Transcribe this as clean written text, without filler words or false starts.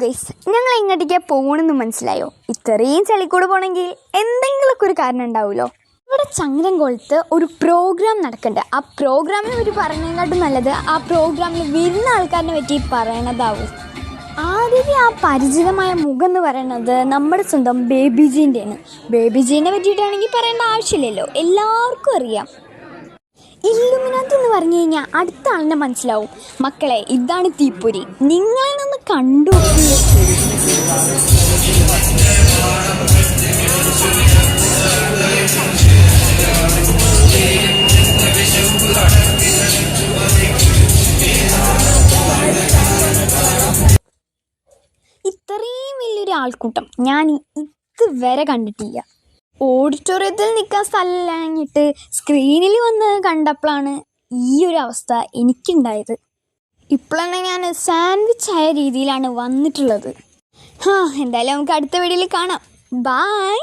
Guys, ഞങ്ങൾ എങ്ങോട്ടേക്കാണ് പോകണമെന്ന് മനസ്സിലായോ? ഇത്രയും ചളിക്കൂടെ പോകണമെങ്കിൽ എന്തെങ്കിലുമൊക്കെ ഒരു കാരണം ഉണ്ടാവുമല്ലോ. ഇവിടെ ചങ്ങരംകുളത്ത് ഒരു പ്രോഗ്രാം നടക്കുന്നുണ്ട്. ആ പ്രോഗ്രാമിനെ പറ്റി പറയുന്നതിനെക്കാട്ടും നല്ലത് ആ പ്രോഗ്രാമിൽ വരുന്ന ആൾക്കാരിനെ പറ്റി പറയണതാവും. ആദ്യമേ ആ പരിചിതമായ മുഖം എന്ന് പറയുന്നത് നമ്മുടെ സ്വന്തം ബേബിജീൻ്റെയാണ്. ബേബിജീനെ പറ്റിയിട്ടാണെങ്കിൽ പറയേണ്ട ആവശ്യമില്ലല്ലോ, എല്ലാവർക്കും അറിയാം. ഇല്ലുമിനാത്തി എന്ന് പറഞ്ഞു കഴിഞ്ഞാൽ അടുത്ത ആളിനെ മനസ്സിലാവും. മക്കളെ, ഇതാണ് തീപ്പൊരി, നിങ്ങളെ നിന്ന് കണ്ടു. ഇത്രയും വലിയൊരു ആൾക്കൂട്ടം ഞാൻ ഇതുവരെ കണ്ടിട്ടില്ല. ഓഡിറ്റോറിയത്തിൽ നിൽക്കാൻ സ്ഥലമില്ലാഞ്ഞിട്ട് സ്ക്രീനിൽ വന്ന് കണ്ടപ്പോഴാണ് ഈ ഒരു അവസ്ഥ എനിക്കുണ്ടായത്. ഇപ്പോഴാണ് ഞാൻ സാൻഡ്വിച്ച് ആയ രീതിയിലാണ് വന്നിട്ടുള്ളത്. എന്തായാലും നമുക്ക് അടുത്ത വീഡിയോയിൽ കാണാം. ബായ്.